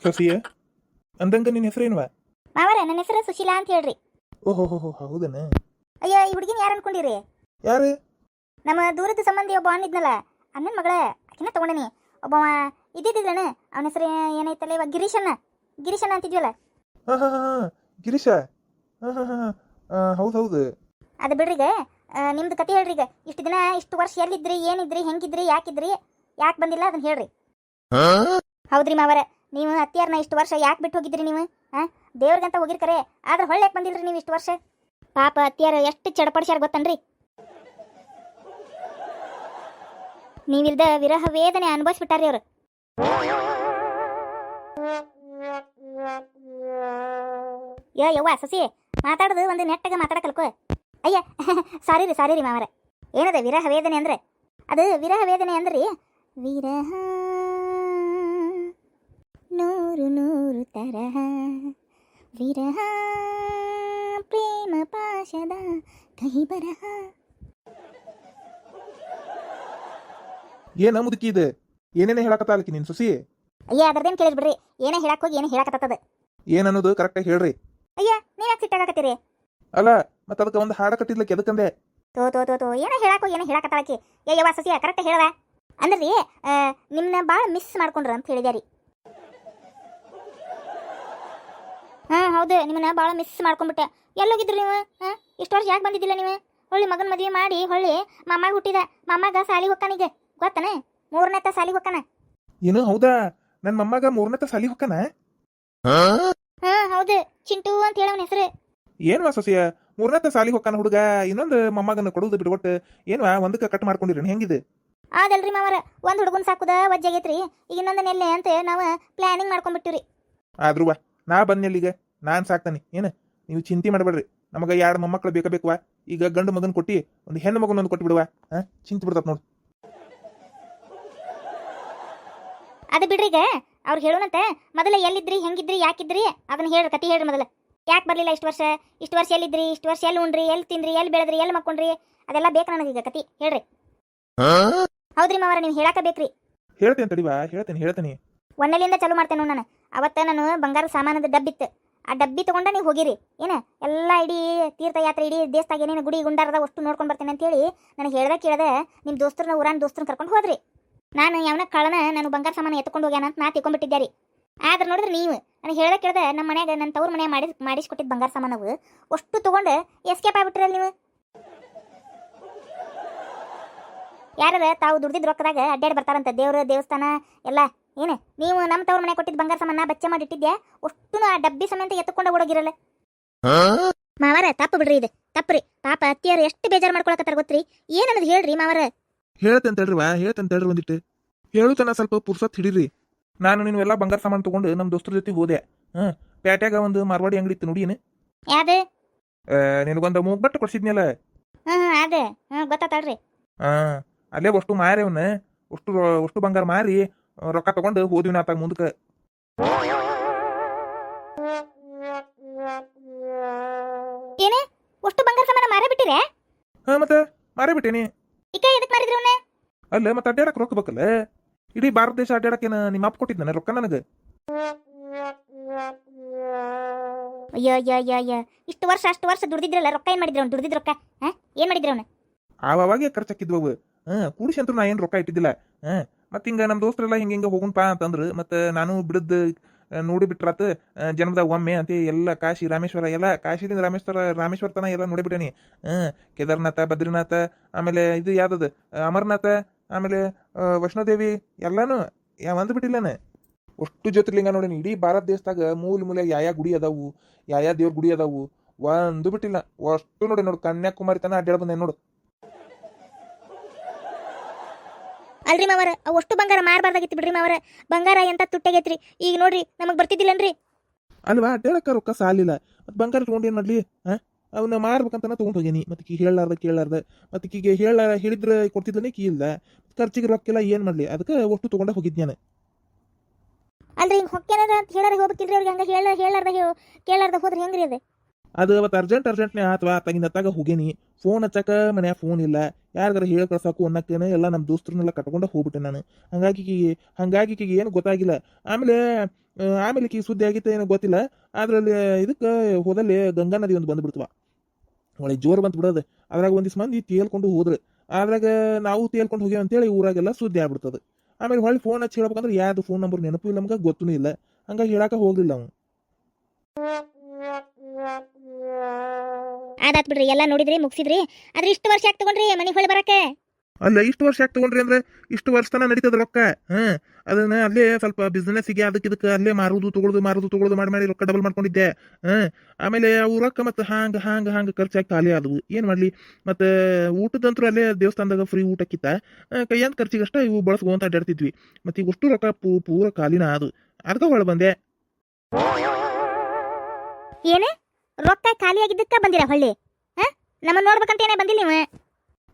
ಸಸಿಯ ಅಂದಂಗ ನಿನ್ನ ಹೆಸರೇನ್ವಾ? ಮಾವರ ನನ್ನ ಹೆಸರು ಸುಶೀಲಾ ಅಂತ ಹೇಳ್ರಿ. ಓಹೋ ಹೌದನ? ಅಯ್ಯ ಈ ಹುಡುಗಿನ ಯಾರು ಅನ್ಕೊಂಡಿರಿ? ಯಾರು? ನಮ್ಮ ದೂರದ ಸಂಬಂಧಿ ಒಬ್ಬ ಅಣ್ಣಿದ್ನಲ್ಲ, ಅಣ್ಣನ ಮಗಳ ಆಕಿನ ತಗೊಂಡನಿ. ಒಬ್ಬವ ಇದ್ದಿದ್ದಣ್ಣ, ಅವನ ಹೆಸರು ಏನೈತಲ್ಲ ಇವಾಗ ಗಿರೀಶಣ್ಣ ಅಂತಿದ್ವಲ್ಲ. ಹಾ ಗಿರೀಶ. ಹೌದು. ಅದು ಬಿಡ್ರಿಗ, ನಿಮ್ದು ಕತೆ ಹೇಳ್ರಿ. ಇಷ್ಟು ದಿನ ಇಷ್ಟು ವರ್ಷ ಎಲ್ಲಿದ್ರಿ, ಏನಿದ್ರಿ, ಹೆಂಗಿದ್ರಿ, ಯಾಕಿದ್ರಿ, ಯಾಕೆ ಬಂದಿಲ್ಲ ಅದನ್ನ ಹೇಳ್ರಿ. ಹೌದ್ರಿ ಮಾವರ, ನೀವು ಅತ್ತಿಯಾರನ್ನ ಇಷ್ಟು ವರ್ಷ ಯಾಕೆ ಬಿಟ್ಟು ಹೋಗಿದ್ರಿ ನೀವು? ದೇವ್ರಿಗಂತ ಹೋಗಿರ್ಕರೆ, ಆದ್ರೆ ಹೊಳ್ಳೆ ಯಾಕೆ ಬಂದಿಲ್ರಿ ನೀವು ಇಷ್ಟು ವರ್ಷ? ಪಾಪ ಅತ್ತಿಯಾರ ಎಷ್ಟು ಚಡಪಡಿಸ್ಯಾರ ಗೊತ್ತನ್ರಿ. ನೀವಿಲ್ದ ವಿರಹ ವೇದನೆ ಅನುಭವಿಸ್ಬಿಟ್ಟಾರಿ ಅವ್ರು. ಯವ್ವ ಸಸಿ, ಮಾತಾಡೋದು ಒಂದು ನೆಟ್ಟಾಗ ಮಾತಾಡಕಲ್ಕೋ. ಅಯ್ಯ ಸಾರಿ ರೀ ಮಾವರ. ಏನದ ವಿರಹ ವೇದನೆ ಅಂದ್ರೆ? ಅದು ವಿರಹ ವೇದನೆ ಅಂದ್ರಿ, ವಿರಹ ನೂರು ನೂರು ತರಹ, ವಿರಹ ಪ್ರೇಮ ಪಾಶದ ಕಹಿ ಬರಹ. ಏನ ಮುದುಕಿ ಇದೆ? ಏನೇನೇ ಹೇಳಕತ್ತಾಲಕಿ ನಿನ್ ಸಸಿ? ಅಯ್ಯ ಅದ್ರದೇನು ಕೇಳಿದ್ ಬಿಡ್ರಿ, ಏನೇ ಹೇಳಕ್ ಹೋಗಿ ಏನೇ ಹೇಳಕತ್ತದ. ಏನನ್ನೋದು ಕರೆಕ್ಟಾಗಿ ಹೇಳ್ರಿ. ಅಯ್ಯ ನೀವ್ ಯಾಕೆ ಸಿಟ್ಟಾಗತ್ತೀರಿ? ಅಲ್ಲ ಮತ್ತೆ ಅದಕ್ಕೆ ಒಂದು ಹಾಡ ಕಟ್ಟಿದ್ಲಕ್ಕೆ ಎದಕ್ಕಂದೆ? ತೋ ಏನೋ ಹೇಳಾಕೋ ಏನೋ ಹೇಳಕತ್ತಾಳಕಿ. ಯವ್ವ ಸಸಿಯ ಕರೆಕ್ಟ್ ಹೇಳವ ಅಂದ್ರಿ. ನಿಮ್ಮನ್ನ ಭಾಳ ಮಿಸ್ ಮಾಡ್ಕೊಂಡ್ರ ಅಂತ ಹೇಳಿದ್ಯಾರಿ. ಹೌದು, ನಿಮ್ಮನ್ನ ಭಾಳ ಮಿಸ್ ಮಾಡ್ಕೊಂಡ್ಬಿಟ್ಟೆ. ಎಲ್ಲೋಗಿದ್ರಿ ನೀವು? ಇಷ್ಟು ವರ್ಷ ಯಾಕೆ ಬಂದಿದ್ದಿಲ್ಲ ನೀವು? ಹೊಳ್ಳಿ ಮಗನ ಮದುವೆ ಮಾಡಿ ಹೊಳ್ಳಿ ಮಮ್ಮಾಗ ಹುಟ್ಟಿದ. ಮಮ್ಮಾಗ ಸಾಲಿ ಹೊಕ್ಕಾನೀಗ ಗೊತ್ತನ? 3ನೇ ಸಾಲಿ ಹೊಕ್ಕಾನ. ಏನು ಹೌದಾ? ನನ್ನ ಮೊಮ್ಮಗ 3ನೇ ಸಾಲಿ ಹೊಕ್ಕನ? ಹೌದು, ಚಿಂಟು ಅಂತ ಹೇಳವನ ಹೆಸರು. ಏನ್ವಾ ಸಸಿಯ 3ನೇ ಸಾಲಿ ಹೊಕ್ಕನ ಹುಡುಗ, ಇನ್ನೊಂದು ಮೊಮ್ಮಗನ ಕೊಡುದು ಬಿಡ್ಕೊಟ್ಟು ಏನ್ವಾ ಒಂದಕ್ಕೆ ಕಟ್ ಮಾಡ್ಕೊಂಡಿರಿ ಹೆಂಗಿದೆ? ಅದಲ್ರಿ ಮಾವರ, ಒಂದು ಹುಡುಗನ್ ಸಾಕುದ ವಜ್ಜಾಗೈತ್ರಿ. ಈಗ ಇನ್ನೊಂದು ನೆಲ್ಲೆ ಅಂತ ನಾವು ಪ್ಲಾನಿಂಗ್ ಮಾಡ್ಕೊಂಡ್ಬಿಟ್ಟಿವ್ರಿ. ಆದ್ರೂ ನಾ ಬಂದ್ನಲ್ಲಿಗ ನಾನ್ ಸಾಕ್ತಾನೆ. ಏನು ನೀವು ಚಿಂತೆ ಮಾಡಬೇಡ್ರಿ. ನಮಗ 2 ಮೊಮ್ಮಕ್ಕಳು ಬೇಕಬೇಕವಾ. ಈಗ ಗಂಡು ಮಗನ್ ಕೊಟ್ಟಿ ಒಂದು ಹೆಣ್ಣು ಮಗನ ಒಂದು ಕೊಟ್ಟು ಬಿಡುವ. ಚಿಂತೆ ಬಿಡ್ತತ್ ನೋಡು. ಅದು ಬಿಡ್ರಿಗ, ಅವ್ರು ಹೇಳೋಣಂತೆ. ಮೊದಲ ಎಲ್ಲಿದ್ರಿ, ಹೆಂಗಿದ್ರಿ, ಯಾಕಿದ್ರಿ ಅದನ್ನ ಹೇಳ್ರಿ, ಕತಿ ಹೇಳ್ರಿ ಮೊದಲ. ಯಾಕೆ ಬರ್ಲಿಲ್ಲ ಇಷ್ಟು ವರ್ಷ ಎಲ್ಲಿದ್ರಿ, ಇಷ್ಟು ವರ್ಷ ಎಲ್ಲಿ ಉಣ್ರಿ, ಎಲ್ಲಿ ತಿಂದ್ರಿ, ಎಲ್ಲಿ ಬೆಳೆದ್ರಿ, ಎಲ್ಲಿ ಮಕ್ಕೊಂಡ್ರಿ, ಅದೆಲ್ಲ ಬೇಕು ನನಗೀಗ ಕತಿ ಹೇಳ್ರಿ. ಹೌದ್ರಿ ಮಾವರ, ನೀವು ಹೇಳಾಕ ಬೇಕ್ರಿ. ಹೇಳ್ತೇನೆ ತಡಿವಾ, ಹೇಳ್ತೇನೆ. ಒನ್ನೆಲಿಂದ ಚಾಲು ಮಾಡ್ತೇನೆ ನಾನು. ಅವತ್ತ ನಾನು ಬಂಗಾರ ಸಾಮಾನದ ಡಬ್ಬಿತ್ತು, ಆ ಡಬ್ಬಿ ತಗೊಂಡ ನೀವು ಹೋಗಿರಿ. ಏನ ಎಲ್ಲ ಇಡೀ ತೀರ್ಥಯಾತ್ರೆ ಇಡೀ ದೇಶದಾಗ ಏನೇನು ಗುಡಿ ಗುಂಡಾರದ ಅಷ್ಟು ನೋಡ್ಕೊಂಡು ಬರ್ತೇನೆ ಅಂತೇಳಿ ನನಗೆ ಕೇಳ್ದೆ ನಿಮ್ಮ ದೋಸ್ತರನ್ನ ಊರಾನ ದೋಸ್ತರನ್ನ ಕರ್ಕೊಂಡು ಹೋದ್ರಿ. ನಾನು ಯಾವನ ಕಳ್ಳನ ನಾನು ಬಂಗಾರ ಸಾಮಾನು ಎತ್ಕೊಂಡು ಹೋಗ್ಯಾನ ಅಂತ ನಾ ತಿಳ್ಕೊಂಡ್ಬಿಟ್ಟಿದ್ದೆ. ಆದ್ರೆ ನೋಡಿದ್ರೆ ನೀವು ನನಗೆ ಕೇಳ್ದೆ ನಮ್ಮ ಮನ್ಯಾಗ ನನ್ನ ತವ್ರ ಮನೆ ಮಾಡಿಸ್ಕೊಟ್ಟಿದ್ದು ಬಂಗಾರ ಸಾಮಾನವು ಅಷ್ಟು ತೊಗೊಂಡು ಎಸ್ಕೇಪ್ ಆಗ್ಬಿಟ್ರಲ್ಲ ನೀವು. ಯಾರ ತಾವು ದುಡ್ದಿದ್ ರೊಕ್ಕದಾಗ ಅಡ್ಡಾಡಿ ಬರ್ತಾರಂತ ದೇವ್ರ ದೇವಸ್ಥಾನ ಎಲ್ಲ. ಏನು ನೀವು ನಮ್ಮ ತವ್ರ ಮನೆ ಕೊಟ್ಟಿದ್ದು ಬಂಗಾರ ಸಾಮಾನ ಬಚ್ಚೆ ಮಾಡಿಟ್ಟಿದ್ಯಾ, ಅಷ್ಟು ಆ ಡಬ್ಬಿ ಸಮೇತ ಎತ್ತುಕೊಂಡು ಓಡೋಗಿರಲ್ಲ. ಮಾವರ ತಪ್ಪು ಬಿಡ್ರಿ, ಇದು ತಪ್ಪ್ರಿ. ಪಾಪ ಅತ್ತಿಯರು ಎಷ್ಟು ಬೇಜಾರು ಮಾಡ್ಕೊಳಕತ್ತಾರ ಗೊತ್ತ್ರಿ. ಏನನ್ನೋದು ಹೇಳ್ರಿ ಮಾವರ. ಹೇಳ್ತೇನೆ ತಡ್ರಿ ಒಂದಿಟ್ಟು. ಹೇಳುತ್ತಾನ ಸ್ವಲ್ಪ ಪುರ್ಸತ್ ಹಿಡೀರಿ. ನಾನು ನೀನು ಎಲ್ಲ ಬಂಗಾರ ಸಾಮಾನು ತಗೊಂಡು ನಮ್ಮ ದೋಸ್ತರ ಜೊತೆ ಹೋದೆ. ಪ್ಯಾಟ್ಯಾಗ ಒಂದು ಮಾರ್ವಾಡಿ ಅಂಗಡಿ ಇತ್ತು ನೋಡಿ. ಏನು ಯಾವ್ದು? ನಿನಗೊಂದು ಮೂಗ್ಬಟ್ಟು ಕೊಡ್ಸಿದ್ನಲ್ಲ. ಅದೇ ಗೊತ್ತಾತಳ್ರಿ. ಅಲ್ಲೇ ಅಷ್ಟು ಮಾರಿ ಅವನ್ನ ಅಷ್ಟು ಬಂಗಾರ ಮಾರಿ ರೊಕ್ಕ ತಗೊಂಡು ಹೋದ್ವಿ ನಾ ತಾಗ ಮುಂದಕ್ಕೆ. ಏನೇ ಅಷ್ಟು ಬಂಗಾರ ಸಾಮಾನ ಮಾರೇ ಬಿಟ್ಟಿರೇ? ಮತ್ತೆ ಮಾರೇ ಬಿಟ್ಟೇನಿ. ಈಗ ಎದಕ್ಕೆ ಮಾರಿದ್ರು ಅವನ್ನ? ಅಲ್ಲ ಮತ್ತೆ ಅಡ್ಡಾಡಕ್ ರೊಕ್ಕ ಬೇಕಲ್ಲ. ಇಡೀ ಭಾರತ ದೇಶ ಅಡ್ಡಾಡಕ್ಕೇನ ನಿಮ್ಮ ಅಪ್ಪ ಕೊಟ್ಟಿದ್ದಾನೆ ರೊಕ್ಕ ನನಗೆ. ಅಯ್ಯ ಇಷ್ಟು ವರ್ಷ ದುಡ್ದಿದ್ರಲ್ಲ, ರೊಕ್ಕ ಏನ್ ಮಾಡಿದ್ರು? ಅವ್ನು ದುಡ್ದಿದ್ ರೊಕ್ಕ ಏನ್ ಮಾಡಿದ್ರು ಅವನು? ಆವಾಗೆ ಖರ್ಚಾಕಿದ್ವು. ಕೂಡಿಸಿ ಅಂತೂ ನಾ ಏನು ರೊಕ್ಕ ಇಟ್ಟಿದ್ದಿಲ್ಲ. ಮತ್ತೆ ಹಿಂಗ ನಮ್ಮ ದೋಸ್ತರೆಲ್ಲ ಹಿಂಗ ಹೋಗುಣಪಾ ಅಂತಂದ್ರು. ಮತ್ತೆ ನಾನು ಬಿಡದ್ ನೋಡಿ ಬಿಟ್ರಾತ. ಜನ್ಮದಾಗ ಒಮ್ಮೆ ಅಂತ ಎಲ್ಲ ಕಾಶಿ ರಾಮೇಶ್ವರ ಎಲ್ಲ ಕಾಶಿದಿಂದ ರಾಮೇಶ್ವರ ತನ ಎಲ್ಲ ನೋಡಿಬಿಟ್ಟೇನಿ. ಕೇದಾರ್ನಾಥ, ಬದ್ರಿನಾಥ, ಆಮೇಲೆ ಇದು ಯಾವ್ದದು ಅಮರನಾಥ, ಆಮೇಲೆ ವೈಷ್ಣೋದೇವಿ ಎಲ್ಲಾನು ಒಂದ್ ಬಿಟ್ಟಿಲ್ಲನ. ಅಷ್ಟು ಜ್ಯೋತಿರ್ಲಿಂಗ ನೋಡೇನಿ. ಇಡೀ ಭಾರತ ದೇಶದಾಗ ಮೂಲೆ ಯಾವ ಗುಡಿ ಅದಾವು, ಯಾವ ದೇವ್ರ ಗುಡಿ ಅದಾವು, ಒಂದು ಬಿಟ್ಟಿಲ್ಲ. ಅಷ್ಟು ನೋಡಿ ಕನ್ಯಾಕುಮಾರಿ ತನ ಅಡ್ಡಾಡ್ ಬಂದೆ ನೋಡು. ಅಲ್ರಿ ಮಾವರ, ಅವು ಅಷ್ಟು ಬಂಗಾರ ಮಾರಬಾರ್ದಾಗಿತ್ತು ಬಿಡ್ರಿ ಮಾವರ. ಬಂಗಾರ ಎಂತ ತುಟ್ಟಾಗೈತ್ರಿ. ಈಗ ನೋಡ್ರಿ ನಮಗ್ ಬರ್ತಿದ್ದಿಲ್ಲನ್ರಿ. ಅಲ್ವಾ ಅಡ್ಡಾಡಕ್ಕ ರೊಕ್ಕ ಸಾಲಿಲ್ಲ. ಮತ್ತೆ ಬಂಗಾರ ತಗೊಂಡು ಏನ್ ಮಾಡ್ಲಿ? ಅವನ್ನ ಮಾರ್ಬೇಕಂತ ತಗೊಂಡ್ ಹೋಗೇನಿ. ಮತ್ತೆ ಕೀ ಕೇಳಾರ್ದ ಮತ್ತೆ ಕೀಗೆ ಹೇಳಿದ್ರೆ ಕೊಡ್ತಿದ್ಲನೇ ಕೀ ಇಲ್ಲ. ಖರ್ಚಿಗೆ ರೊಕ್ಕೆಲ್ಲ ಏನ್ ಮಾಡ್ಲಿ? ಅದಕ್ಕೆ ಒಟ್ಟು ತಗೊಂಡ ಹೋಗಿದ್ಯಾನ. ಅಲ್ರಿ ಹಿಂಗೆ ಹೊಕ್ಕೇನಾರ ಅಂತ ಹೇಳಾರ ಹೋಗ್ಬೇಕಿಲ್ರಿ ಅವ್ರಿಗೆ. ಹಂಗ ಕೇಳಾರ್ದ ಹೋದ್ರೆ ಹೆಂಗ್ರಿ ಅದ? ಅದು ಅವತ್ತು ಅರ್ಜೆಂಟ್ನೇ ಆತ್ವಾ ತಗಿನತ್ತಾಗ ಹೋಗೇನಿ. ಫೋನ್ ಹಚ್ಚಕ ಮನ್ಯಾಗ ಫೋನ್ ಇಲ್ಲ. ಯಾರಿಗಾರ ಹೇಳಿ ಕಳ್ಸಾಕು ಅನ್ನಕ್ಕೇನೆ ಎಲ್ಲ ನಮ್ಮ ದೋಸ್ತರನ್ನೆಲ್ಲ ಕಟ್ಕೊಂಡ ಹೋಗ್ಬಿಟ್ಟೆ ನಾನು. ಹಂಗಾಗಿ ಏನು ಗೊತ್ತಾಗಿಲ್ಲ. ಆಮೇಲೆ ಆಮೇಲೆ ಈ ಸುದ್ದಿ ಆಗಿತ್ತು ಏನೋ ಗೊತ್ತಿಲ್ಲ. ಅದ್ರಲ್ಲಿ ಇದಕ್ಕೆ ಹೋದಲ್ಲಿ ಗಂಗಾ ನದಿ ಒಂದು ಬಂದ್ಬಿಡ್ತವ. ಒಳ್ಳೆ ಜೋರು ಬಂತು ಬಿಡೋದು. ಅದ್ರಾಗ ಒಂದಿಷ್ಟು ಮಂದಿ ತೇಲ್ಕೊಂಡು ಹೋದ್ರೆ ಅದ್ರಾಗ ನಾವು ತೇಲ್ಕೊಂಡು ಹೋಗ್ಯಾವ ಅಂತೇಳಿ ಊರಾಗೆಲ್ಲ ಸುದ್ದಿ ಆಗ್ಬಿಡ್ತದೆ. ಆಮೇಲೆ ಹೊಳ್ಳಿ ಫೋನ್ ಹಚ್ಚಿ ಹೇಳ್ಬೇಕಂದ್ರೆ ಯಾವ್ದು ಫೋನ್ ನಂಬರ್ ನೆನಪು ಇಲ್ಲ, ನಮ್ಗೆ ಗೊತ್ತೂ ಇಲ್ಲ. ಹಂಗಾಗಿ ಹೇಳಾಕ ಹೋಗ್ಲಿಲ್ಲ ಅವ್ನು. ಅದಾತ್ ಬಿಡ್ರಿ, ಎಲ್ಲ ನೋಡಿದ್ರಿ ಮುಗಿಸಿದ್ರಿ. ಆದ್ರೆ ಇಷ್ಟು ವರ್ಷ ಯಾಕೆ ತಗೊಂಡ್ರಿ ಮನೆಗೆ ಹೊಳ್ಳಿ ಬರಕ್ಕೆ? ಅಲ್ಲ, ಇಷ್ಟು ವರ್ಷ ಯಾಕೆ ತಗೊಂಡ್ರಿ ಅಂದ್ರೆ ಇಷ್ಟು ವರ್ಷ ತನ ನಡೀತದ ರೊಕ್ಕ. ಅದನ್ನ ಅಲ್ಲೇ ಸ್ವಲ್ಪ ಬಿಸ್ನೆಸ್ಸಿಗೆ ಅದಕ್ಕೆ ಅಲ್ಲೇ ಮಾರುದು ತಗೊಳುದು ಮಾಡಿ ರೊಕ್ಕ ಡಬಲ್ ಮಾಡ್ಕೊಂಡಿದ್ದೆ. ಆಮೇಲೆ ಅವು ರೊಕ್ಕ ಮತ್ತೆ ಹಾಂಗ ಖರ್ಚಾಗಿ ಖಾಲಿ ಆದವು. ಏನ್ ಮಾಡ್ಲಿ, ಮತ್ತೆ ಊಟದಂತರೂ ಅಲ್ಲೇ ದೇವಸ್ಥಾನದಾಗ ಫ್ರೀ ಊಟಕ್ಕಿತ್ತ ಕೈಯಂತ ಖರ್ಚಿಗಷ್ಟ ಇವು ಬಳಸ್ಕೊಂತ ಅಡ್ಡಾಡ್ತಿದ್ವಿ. ಮತ್ತೆ ಈಗ ಅಷ್ಟು ರೊಕ್ಕ ಪೂರ ಖಾಲಿನ ಅದು. ಅದಕ್ಕೆ ಹೊಳ ಬಂದೆ. ಏನೇ ರೊಕ್ಕ ಖಾಲಿ ಆಗಿದ್ದಕ್ಕ ಬಂದಿರ ಹೊಳ್ಳಿ? ನಮ್ಮ ನೋಡ್ಬೇಕಂತ ಏನೇ ಬಂದಿಲ್ಲ ನೀವು?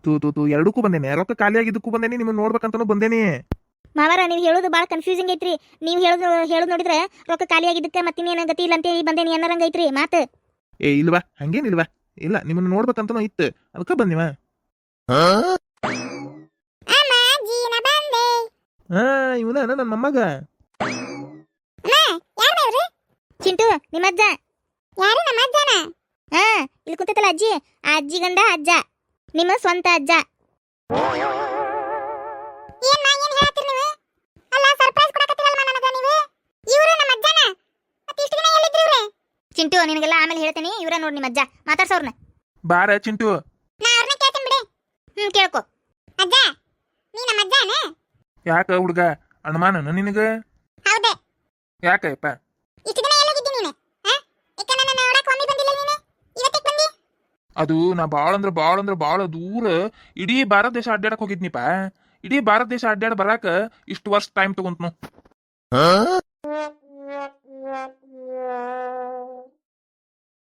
ತೂ ಎರಡಕ್ಕೂ ಬಂದೇನೆ. ರೊಕ್ಕ ಖಾಲಿ ಆಗಿದ್ದಕ್ಕೂ ಬಂದೇನಿ, ನಿಮ್ಮನ್ನ ನೋಡ್ಬೇಕಂತನೂ ಬಂದೇನಿ. ಮಾವಾರ, ನೀವು ಹೇಳೋದು ಭಾಳ ಕನ್ಫ್ಯೂಸಿಂಗ್ ಐತ್ರಿ. ನೀವು ಹೇಳೋದು ನೋಡಿದ್ರೆ ರೊಕ್ಕ ಖಾಲಿ ಆಗಿದ್ದಕ್ಕೆ ಮತ್ತಿನ್ನೇನು ಗತಿ ಇಲ್ಲ ಅಂತೇಳಿ ಬಂದೇನಿ ಅನ್ನರಂಗ ಐತ್ರಿ ಮಾತು. ಇಲ್ವಾ, ಹಂಗೇನಿಲ್ವಾ. ಇಲ್ಲ, ನಿಮ್ಮನ್ನ ನೋಡ್ಬೇಕಂತನೂ ಇತ್ತು, ಅದಕ್ಕೆ ಬಂದಿವ. ಇವನ ನನ್ನ ಮೊಮ್ಮಗ ಚಿಂಟು, ನಿಮ್ಮ ಅಜ್ಜ. ಯಾರು ನಮ್ಮ ಅಜ್ಜನ? ಇಲ್ಲಿ ಕೂತೈತಲ್ಲ ಅಜ್ಜಿ, ಆ ಅಜ್ಜಿ ಗಂಡ ಅಜ್ಜ, ನಿಮ್ಮ ಸ್ವಂತ ಅಜ್ಜ. ಚಿಂಟು, ನಿನಗೆಲ್ಲ ಆಮೇಲೆ ಹೇಳ್ತೀನಿ. ಇವ್ರ ನೋಡಿ ನಿಮ್ಮ ಅಜ್ಜ, ಮಾತಾಡ್ಸೋರ್ನ. ಬಾರ ಚಿಂಟು. ಕೇಳ್ಕೊ. ಅಜ್ಜ, ನೀ ನಮ್ಮ ಅಜ್ಜನ? ಯಾಕ ಹುಡುಗ, ಅನುಮಾನನ ನಿನಗ? ಹೌದೇ. ಯಾಕಪ್ಪ? ಇಷ್ಟು ದಿನ ಎಲ್ಲೋಗಿದ್ದಿ ನೀನು? ನನ್ನ ನೋಡಕ್ಕೆ ಒಮ್ಮೆ ಬಂದಿಲ್ಲ ನೀನು, ಇವತ್ತಿಗೆ ಬಂದಿ? ಅದು ನಾ ಭಾಳ ದೂರ ಇಡೀ ಭಾರತ ದೇಶ ಅಡ್ಡಾಡಕ್ ಹೋಗಿದ್ನಿಪ್ಪ. ಇಡೀ ಭಾರತ ದೇಶ ಅಡ್ಡಾಡ ಬರಾಕ ಇಷ್ಟು ವರ್ಷ ಟೈಮ್ ತಗೊಂತನು.